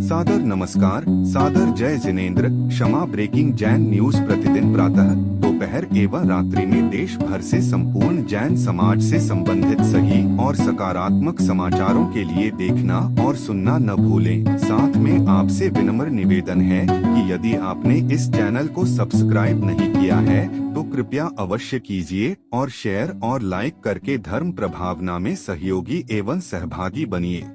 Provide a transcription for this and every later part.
सादर नमस्कार, सादर जय जिनेंद्र। क्षमा ब्रेकिंग जैन न्यूज प्रतिदिन प्रातः दोपहर एवं रात्रि में देश भर से संपूर्ण जैन समाज से संबंधित सही और सकारात्मक समाचारों के लिए देखना और सुनना न भूलें। साथ में आपसे विनम्र निवेदन है कि यदि आपने इस चैनल को सब्सक्राइब नहीं किया है तो कृपया अवश्य कीजिए और शेयर और लाइक करके धर्म प्रभावना में सहयोगी एवं सहभागी बनिए।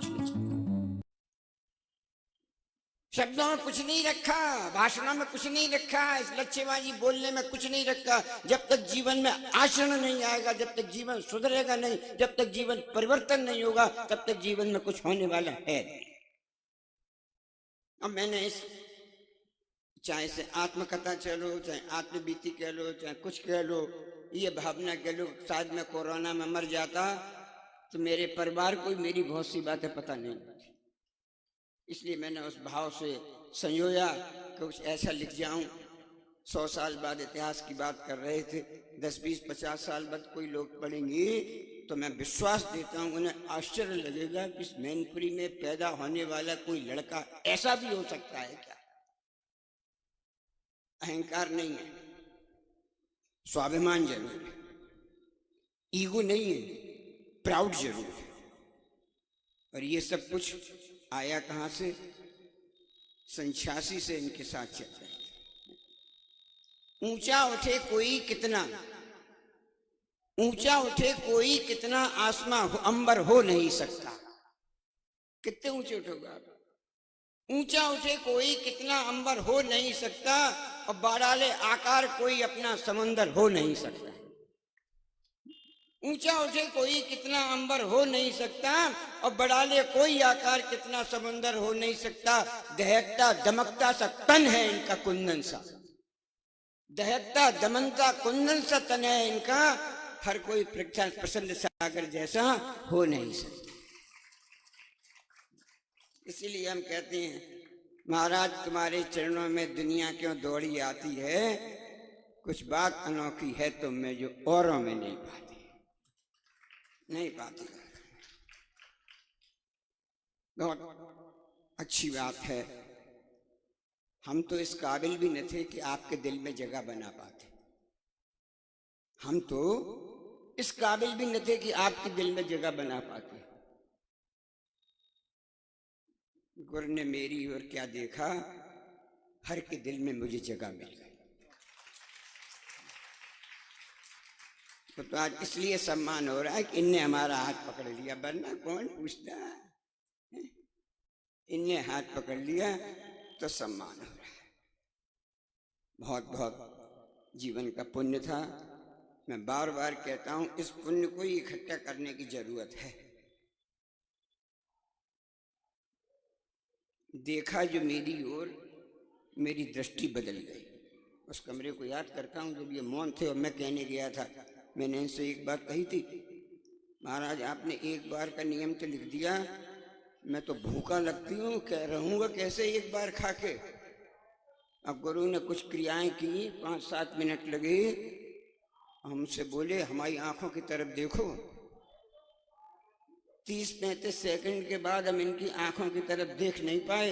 शब्दों में कुछ नहीं रखा, भाषणों में कुछ नहीं रखा, इस लक्ष्यबाजी बोलने में कुछ नहीं रखा। जब तक जीवन में आचरण नहीं आएगा, जब तक जीवन सुधरेगा नहीं, जब तक जीवन परिवर्तन नहीं होगा, तब तक जीवन में कुछ होने वाला है नहीं। अब मैंने इस चाहे से आत्मकथा कह लो, चाहे आत्मबीती कह लो, चाहे कुछ कह लो, ये भावना कह लो, शायद मैं कोरोना में मर जाता तो मेरे परिवार को मेरी बहुत सी बातें पता नहीं होती। इसलिए मैंने उस भाव से संयोया कि कुछ ऐसा लिख जाऊं। 100 साल बाद इतिहास की बात कर रहे थे, 10, 20, 50 साल बाद कोई लोग पढ़ेंगे तो मैं विश्वास देता हूं उन्हें आश्चर्य लगेगा कि इस मैनपुरी में पैदा होने वाला कोई लड़का ऐसा भी हो सकता है क्या। अहंकार नहीं है, स्वाभिमान जरूर है, ईगो नहीं है, प्राउड जरूर है। और ये सब कुछ आया कहां से? 86 से इनके साथ चल रहे थे। ऊंचा उठे कोई कितना, ऊंचा उठे कोई कितना, आसमां अंबर हो नहीं सकता। कितने ऊंचे उठोगे आप? ऊंचा उठे कोई कितना, अंबर हो नहीं सकता। और बाड़ाले आकार कोई अपना समंदर हो नहीं सकता। ऊंचा उठे कोई कितना, अंबर हो नहीं सकता। और बढ़ाले कोई आकार कितना, समंदर हो नहीं सकता। दहकता दमकता सा तन है इनका कुंदन सा, दहकता दमनता कुंदन सा तन है इनका। हर कोई प्रसन्न सागर जैसा हो नहीं सकता। इसीलिए हम कहते हैं महाराज तुम्हारे चरणों में दुनिया क्यों दौड़ी आती है। कुछ बात अनोखी है तुम में जो औरों में नहीं पाती, नहीं पाती। बहुत अच्छी बात है। हम तो इस काबिल भी न थे कि आपके दिल में जगह बना पाते। हम तो इस काबिल भी न थे कि आपके दिल में जगह बना पाते। गुरु ने मेरी ओर क्या देखा, हर के दिल में मुझे जगह मिल गई। तो आज इसलिए सम्मान हो रहा है कि इनने हमारा हाथ पकड़ लिया, वरना कौन पूछता है। इनने हाथ पकड़ लिया तो सम्मान हो रहा है। बहुत बहुत जीवन का पुण्य था। मैं बार बार कहता हूं इस पुण्य को इकट्ठा करने की जरूरत है। देखा जो मेरी ओर, मेरी दृष्टि बदल गई। उस कमरे को याद करता हूं जब ये मौन थे और मैं कहने गया था। मैंने इनसे एक बात कही थी, महाराज आपने एक बार का नियम तो लिख दिया, मैं तो भूखा लगती हूँ, कह रहूंगा कैसे एक बार खा के। अब गुरु ने कुछ क्रियाएं की, 5-7 मिनट लगे। हमसे बोले हमारी आंखों की तरफ देखो। 30-35 सेकंड के बाद हम इनकी आंखों की तरफ देख नहीं पाए।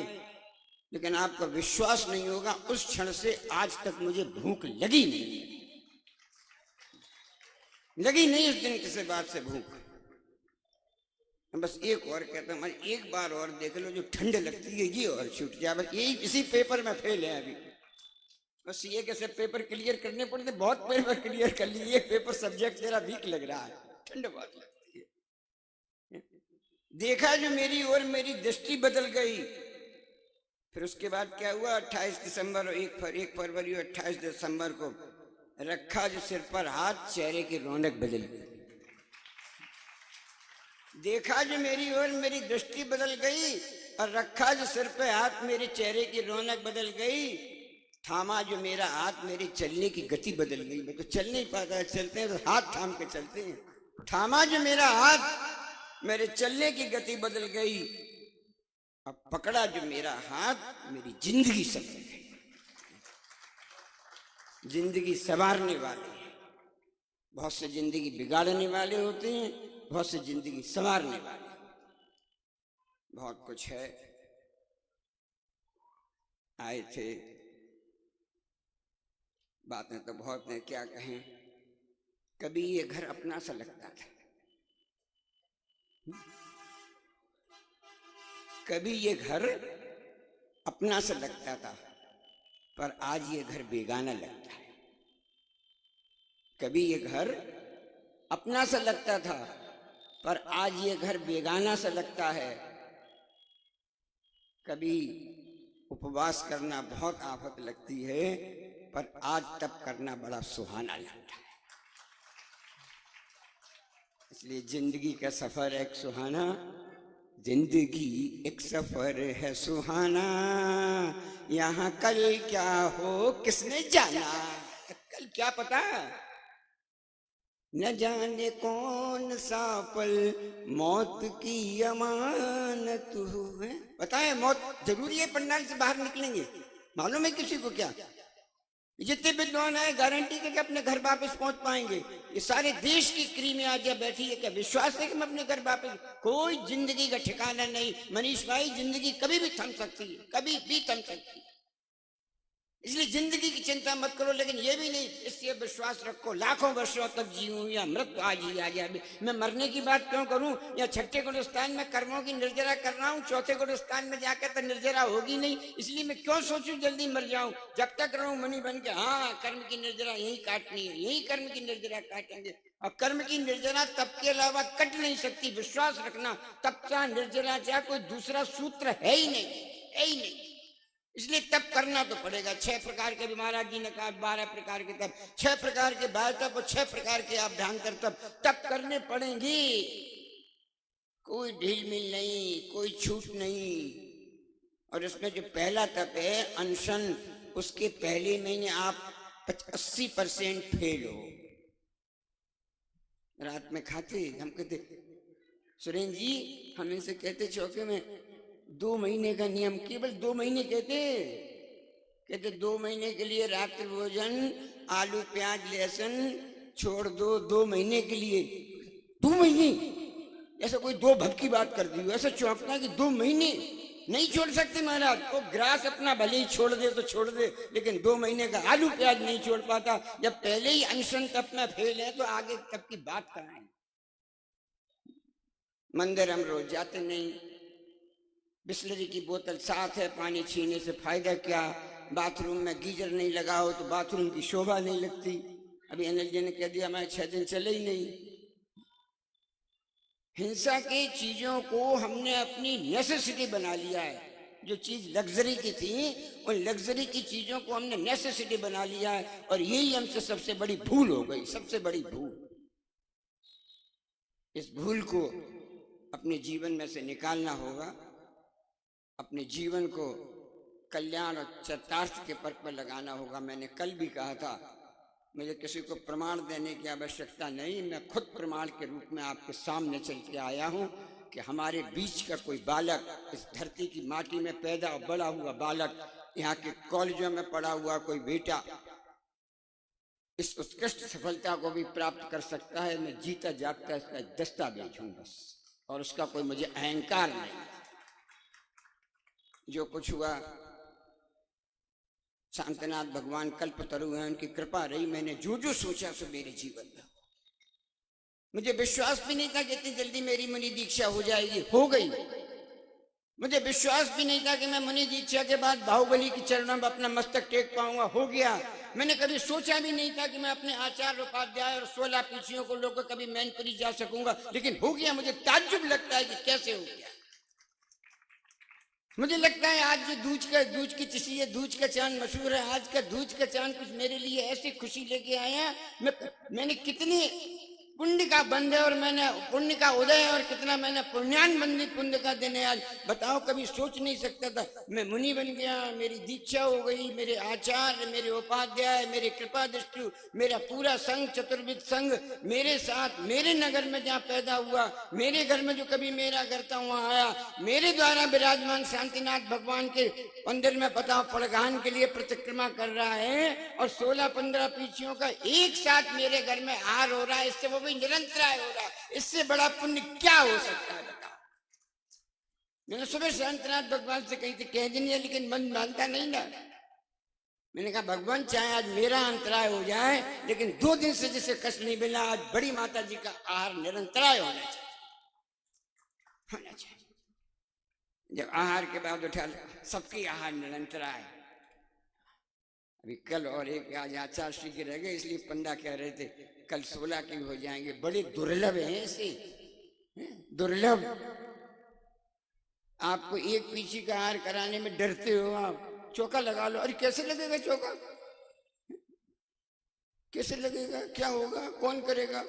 लेकिन आपका विश्वास नहीं होगा, उस क्षण से आज तक मुझे भूख लगी नहीं, लगी नहीं उस दिन किसी बात से भूख। बस एक और कहता हूं, एक बार और देख लो, जो ठंड लगती है ये और छूट जाए। बस यही इसी पेपर में फेल है अभी। बस ये कैसे पेपर क्लियर करने पड़ते, बहुत पेपर क्लियर कर लिए, पेपर सब्जेक्ट जरा वीक लग रहा है, ठंड बहुत लगती है। देखा जो मेरी ओर, मेरी दृष्टि बदल गई। फिर उसके बाद क्या हुआ, 28 दिसंबर और 1 फरवरी और 28 दिसंबर को रखा जो सिर पर हाथ, चेहरे की रौनक बदल गई। देखा जो मेरी ओर, मेरी दृष्टि बदल गई। और रखा जो सिर पे हाथ, मेरे चेहरे की रौनक बदल गई। थामा जो मेरा हाथ, मेरी चलने की गति बदल गई। मैं तो चल नहीं पाता है, चलते हैं तो हाथ थाम के चलते हैं। थामा जो मेरा हाथ, मेरे चलने की गति बदल गई। अब पकड़ा जो मेरा हाथ, मेरी जिंदगी संवर गई। जिंदगी संवारने वाले हैं। बहुत से जिंदगी बिगाड़ने वाले होते हैं, बहुत से जिंदगी संवारने वाले। बहुत कुछ है। आए थे। बातें तो बहुत हैं, क्या कहें। कभी ये घर अपना सा लगता था, कभी ये घर अपना सा लगता था, पर आज ये घर बेगाना लगता है। कभी ये घर अपना सा लगता था, पर आज ये घर बेगाना सा लगता है। कभी उपवास करना बहुत आफत लगती है, पर आज तप करना बड़ा सुहाना लगता है। इसलिए जिंदगी का सफर एक सुहाना, जिंदगी एक सफर है सुहाना, यहाँ कल क्या हो किसने जाना। कल क्या पता, न जाने कौन सा पल मौत की अमानत हो है। पता है मौत जरूरी है, पंडाल से बाहर निकलेंगे, मालूम है किसी को क्या? जितने विद्वान आए गारंटी के अपने घर वापस पहुंच पाएंगे। ये सारे देश की क्री में आज बैठी है, क्या विश्वास है कि मैं अपने घर वापस? कोई जिंदगी का ठिकाना नहीं मनीष भाई, जिंदगी कभी भी थम सकती है, कभी भी थम सकती है। इसलिए जिंदगी की चिंता मत करो, लेकिन ये भी नहीं इसलिए विश्वास रखो लाखों वर्षों तक जीऊं या मृत्यु आज ही आ जाए। मैं मरने की बात क्यों करूं? या छठे गुणस्थान में कर्मों की निर्जरा कर रहा हूं, चौथे गुणस्थान में जाकर तो निर्जरा होगी नहीं, इसलिए मैं क्यों सोचूं जल्दी मर जाऊं। जब तक रहूं मणि बन के, हाँ कर्म की निर्जरा यही काटनी है, यही कर्म की निर्जरा काटेंगे। और कर्म की निर्जरा तप के अलावा कट नहीं सकती, विश्वास रखना। तप का निर्जरा चाहे कोई दूसरा सूत्र है ही नहीं, है ही नहीं। इसलिए तप करना तो पड़ेगा। 6 प्रकार के भी महाराज जी ने कहा, 12 प्रकार के तप, 6 प्रकार के बाह्य तप और 6 प्रकार के अभ्यंतर तप करने पड़ेंगे। कोई ढील मिल नहीं, कोई छूट नहीं। और इसमें जो पहला तप है अनशन, उसके पहले महीने आप 80% फेल हो। रात में खाते हम कहते सुरेंद्र जी, हम इनसे कहते चौके में 2 महीने का नियम, केवल 2 महीने कहते 2 महीने के लिए रात्रि भोजन आलू प्याज लहसुन छोड़ दो, 2 महीने के लिए। 2 महीने ऐसा कोई 2 भग की बात कर दी, ऐसा चौंकना कि 2 महीने नहीं छोड़ सकते महाराज। वो ग्रास अपना भले ही छोड़ दे तो छोड़ दे, लेकिन 2 महीने का आलू प्याज नहीं छोड़ पाता। जब पहले ही अनशन तप में फेल है तो आगे तप की बात कहाँ है। मंदिर हम रोज जाते नहीं, बिस्लरी की बोतल साथ है, पानी छीने से फायदा क्या। बाथरूम में गीजर नहीं लगा हो तो बाथरूम की शोभा नहीं लगती। अभी अनिल जी ने कह दिया मैं 6 दिन चले ही नहीं। हिंसा की चीजों को हमने अपनी नेसेसिटी बना लिया है। जो चीज लग्जरी की थी उन लग्जरी की चीजों को हमने नेसेसिटी बना लिया है, और यही हमसे सबसे बड़ी भूल हो गई, सबसे बड़ी भूल। इस भूल को अपने जीवन में से निकालना होगा। अपने जीवन को कल्याण और चरितार्थ के पथ पर लगाना होगा। मैंने कल भी कहा था, मुझे किसी को प्रमाण देने की आवश्यकता नहीं, मैं खुद प्रमाण के रूप में आपके सामने चल के आया हूं कि हमारे बीच का कोई बालक, इस धरती की माटी में पैदा और बड़ा हुआ बालक, यहाँ के कॉलेजों में पढ़ा हुआ कोई बेटा इस उत्कृष्ट सफलता को भी प्राप्त कर सकता है। मैं जीता जागता इसका दस्तावेज हूं बस, और उसका कोई मुझे अहंकार नहीं। जो कुछ हुआ शांतनाथ भगवान कल्पतरु हैं, उनकी कृपा रही। मैंने जो जो सोचा सो मेरे जीवन में, मुझे विश्वास भी नहीं था कि इतनी जल्दी मेरी मुनि दीक्षा हो जाएगी, हो गई। मुझे विश्वास भी नहीं था कि मैं मुनि दीक्षा के बाद बाहुबली के चरणों में अपना मस्तक टेक पाऊंगा, हो गया। मैंने कभी सोचा भी नहीं था कि मैं अपने आचार्य उपाध्याय और 16 पीछियों को लोग कभी मैनपुरी जा सकूंगा, लेकिन हो गया। मुझे ताज्जुब लगता है कि कैसे हो गया। मुझे लगता है आज जो दूज की तिथि है, दूज का चांद मशहूर है, आज का दूज का चांद कुछ मेरे लिए ऐसी खुशी लेके आया। मैंने कितनी पुण्य का बंद है और मैंने पुण्य का उदय है, और कितना मैंने पुण्यान बंदी पुण्य का दिन है आज। बताओ, कभी सोच नहीं सकता था मैं मुनि बन गया, मेरी दीक्षा हो गई, मेरे आचार्य, मेरे उपाध्याय, मेरे कृपा दृष्टि, मेरा पूरा संघ, चतुर्विद संघ मेरे साथ, मेरे नगर में जहाँ पैदा हुआ, मेरे घर में जो कभी मेरा घर था वहां आया, मेरे द्वारा विराजमान शांतिनाथ भगवान के मंदिर में बताओ पड़गान के लिए प्रतिक्रमा कर रहा है, और 16-15 पीछियों का एक साथ मेरे घर में हार हो रहा है। इससे वो भी निरंतर हो रहा है। इससे बड़ा पुण्य क्या हो सकता है बताओ। मैंने सुबह शांतनाथ भगवान से कही थी कह दिया, लेकिन मन मानता नहीं ना। मैंने कहा भगवान चाहे आज मेरा अंतराय हो जाए, लेकिन 2 दिन से जिसे कष्ट नहीं मिला, आज बड़ी माता जी का आहार निरंतराय होना चाहिए। जब आहार के बाद उठा सबकी आहार निरंतराय। अभी कल और एक आज आचार्य श्री के रह गए, इसलिए पंडा कह रहे थे कल 16 की हो जाएंगे। बड़े दुर्लभ है ऐसे, दुर्लभ। आपको एक पीछे का आहार कराने में डरते हो आप, चौका लगा लो। अरे कैसे लगेगा चौका, कैसे लगेगा, क्या होगा, कौन करेगा?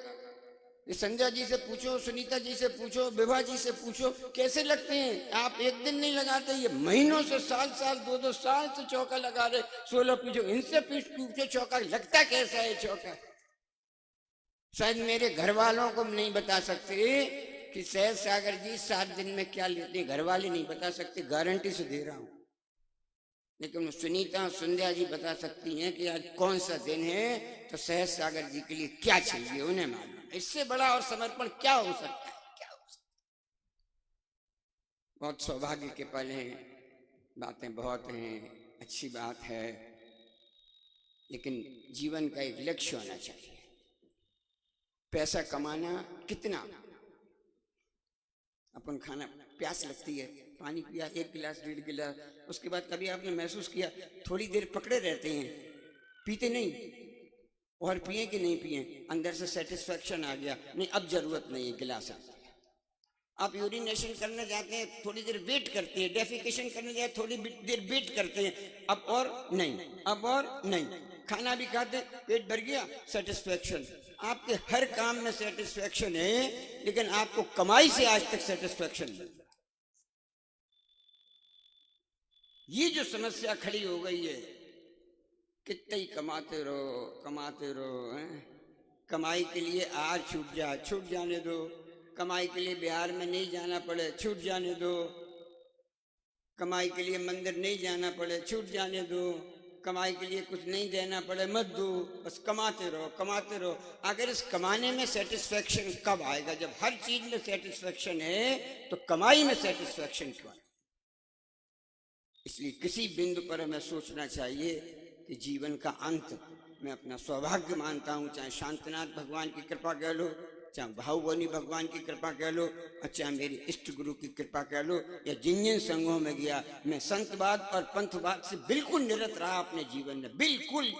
ये संध्या जी से पूछो, सुनीता जी से पूछो, विभा जी से पूछो, कैसे लगते हैं। आप एक दिन नहीं लगाते, ये महीनों से, साल 2 साल से चौका लगा रहे। 16 पूछो, इनसे पूछो चौका लगता कैसा है चौका। शायद मेरे घर वालों को नहीं बता सकते कि सहज सागर जी 7 दिन में क्या लेते हैं, घर वाले नहीं बता सकते, गारंटी से दे रहा हूं। लेकिन सुनीता संध्या जी बता सकती हैं कि आज कौन सा दिन है, तो सहज सागर जी के लिए क्या चाहिए उन्हें मालूम। इससे बड़ा और समर्पण क्या हो सकता है, क्या हो सकता है। बहुत सौभाग्य के पल हैं, बातें बहुत हैं, अच्छी बात है, लेकिन जीवन का एक लक्ष्य होना चाहिए। पैसा कमाना कितना, अपन खाना, प्यास लगती है, पानी पिया 1 गिलास 1.5 गिलास, उसके बाद कभी आपने महसूस किया थोड़ी देर पकड़े रहते हैं, पीते नहीं, और पिए कि नहीं पिए, अंदर से सेटिस्फेक्शन आ गया, नहीं अब जरूरत नहीं है, गिलास आ गया। आप यूरिनेशन करने जाते हैं, थोड़ी देर वेट करते हैं, डेफिकेशन करने जाते थोड़ी देर वेट करते हैं, अब और नहीं, अब और नहीं। खाना भी खाते, पेट भर गया, सेटिस्फेक्शन। आपके हर काम में सेटिस्फेक्शन है, लेकिन आपको कमाई से आज तक सेटिस्फेक्शन नहीं। ये जो समस्या खड़ी हो गई है, कितने ही कमाते रहो हैं? कमाई के लिए आज छूट जाने दो। कमाई के लिए बिहार में नहीं जाना पड़े, छूट जाने दो। कमाई के लिए मंदिर नहीं जाना पड़े, छूट जाने दो। कमाई के लिए कुछ नहीं देना पड़े, मत दो, बस कमाते रहो। अगर इस कमाने में सेटिस्फेक्शन कब आएगा? जब हर चीज में सेटिस्फेक्शन है, तो कमाई में सेटिस्फेक्शन क्यों आएगा? इसलिए किसी बिंदु पर हमें सोचना चाहिए कि जीवन का अंत मैं अपना सौभाग्य मानता हूँ, चाहे शांतनाथ भगवान की कृपा कह लो, चाहे भावनी भगवान की कृपा कह लो, और चाहे मेरे इष्ट गुरु की कृपा कह लो, या जिन संघों में गया, मैं संतवाद और पंथवाद से बिल्कुल निरत रहा अपने जीवन में, बिल्कुल।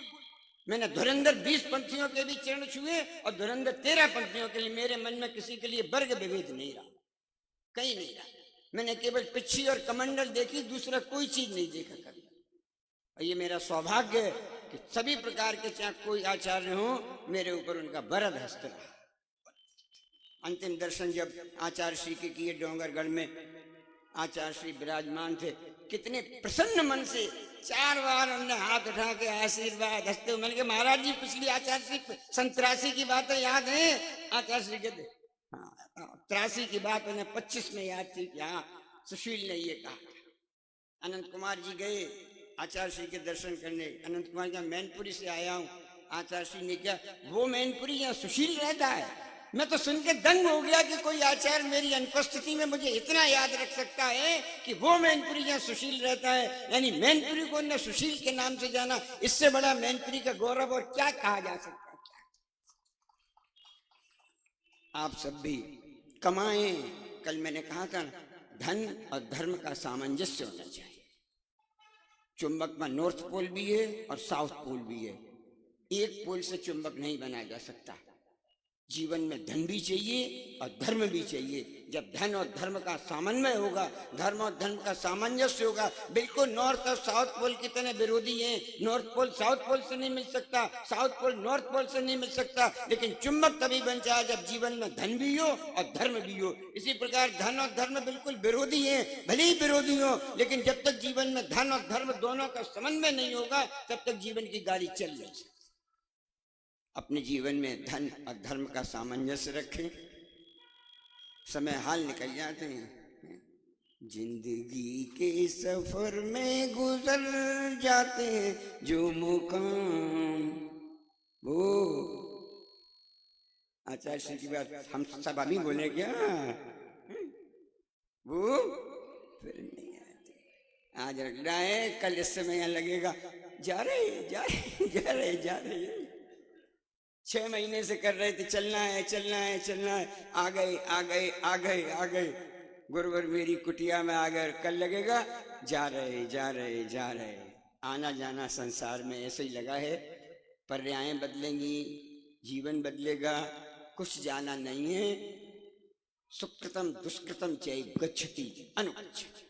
मैंने धुरंधर 20 पंथियों के भी चरण छुए, और धुरंधर 13 पंथियों के लिए मेरे मन में किसी के लिए वर्ग विभेद नहीं रहा, कहीं नहीं रहा। मैंने केवल पिच्छी और कमंडल देखी, दूसरा कोई चीज नहीं देखा कभी। और ये मेरा सौभाग्य है कि सभी प्रकार के चाहे कोई आचार्य हो, मेरे ऊपर उनका वरद हस्त रहा। अंतिम दर्शन जब आचार्य श्री के किए डोंगरगढ़ में, आचार्य श्री विराजमान थे, कितने प्रसन्न मन से 4 बार उन्होंने हाथ उठा के आशीर्वाद हंसते हुए। मैंने कहा महाराज जी पिछली आचार्य श्री 83 की बातें याद है? आचार्य श्री कहते हाँ, 83 की बात उन्हें 25 में याद थी कि हाँ सुशील ने ये कहा। अनंत कुमार जी गए आचार्य श्री के दर्शन करने। अनंत कुमार जी मैनपुरी से आया हूँ। आचार्य श्री ने क्या, वो मैनपुरी यहाँ सुशील रहता है? मैं तो सुन के दंग हो गया कि कोई आचार्य मेरी अनुपस्थिति में मुझे इतना याद रख सकता है कि वो मैनपुरी यहाँ सुशील रहता है। यानी मैनपुरी को न सुशील के नाम से जाना, इससे बड़ा मैनपुरी का गौरव और क्या कहा जा सकता है? आप सब भी कमाएं। कल मैंने कहा था धन और धर्म का सामंजस्य होना चाहिए। चुंबक में नॉर्थ पोल भी है और साउथ पोल भी है, एक पोल से चुंबक नहीं बनाया जा सकता। जीवन में धन भी चाहिए और धर्म भी चाहिए। जब धन और धर्म का समन्वय होगा, धर्म और धर्म का सामंजस्य होगा, बिल्कुल नॉर्थ और साउथ पोल की तरह विरोधी हैं। नॉर्थ पोल साउथ पोल से नहीं मिल सकता, साउथ पोल नॉर्थ पोल से नहीं मिल सकता, लेकिन चुंबक तभी बन जाए जब जीवन में धन भी हो और धर्म भी हो। इसी प्रकार धन और धर्म बिल्कुल विरोधी हैं, भले ही विरोधी हो, लेकिन जब तक जीवन में धन और धर्म दोनों का समन्वय नहीं होगा, तब तक जीवन की गाड़ी चल नहीं सकती। अपने जीवन में धन और धर्म का सामंजस्य रखें। समय हाल निकल जाते हैं, जिंदगी के सफर में गुजर जाते हैं जो मुकाम, वो आचार्य श्री की बात हम सब अभी बोले क्या, वो फिर नहीं आती। आज रख रहा है, कल इस समय यहाँ लगेगा जा रहे जा रहे जा रहे जा रहे। 6 महीने से कर रहे थे चलना है चलना है चलना है, आ गए आ गए आ गए आ गए, गुरुवर मेरी कुटिया में आ गए, कल लगेगा जा रहे जा रहे जा रहे। आना जाना संसार में ऐसे ही लगा है, पर्यायें बदलेंगी, जीवन बदलेगा, कुछ जाना नहीं है। सुकृतम दुष्कृतम चै गच्छति अनुगच्छति।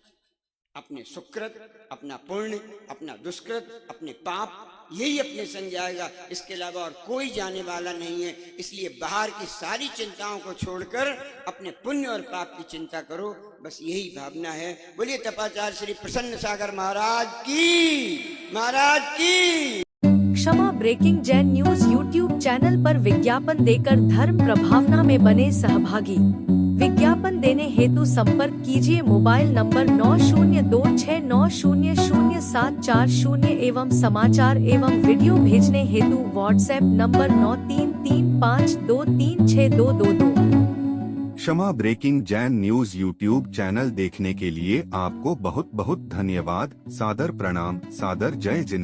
अपने सुकृत, अपना पुण्य, अपना दुष्कृत, अपने पाप, यही अपने संग जाएगा, इसके अलावा और कोई जाने वाला नहीं है। इसलिए बाहर की सारी चिंताओं को छोड़कर अपने पुण्य और पाप की चिंता करो, बस यही भावना है। बोलिए तपाचार्य श्री प्रसन्न सागर महाराज की, महाराज की। Kshama breaking Jain news YouTube channel पर विज्ञापन देकर धर्म प्रभावना में बने सहभागी। विज्ञापन देने हेतु संपर्क कीजिए मोबाइल नंबर 9026900740 एवं समाचार एवं वीडियो भेजने हेतु WhatsApp number 9335236222। Kshama breaking Jain news YouTube channel देखने के लिए आपको बहुत बहुत धन्यवाद। सादर प्रणाम, सादर जय जिनेंद्र।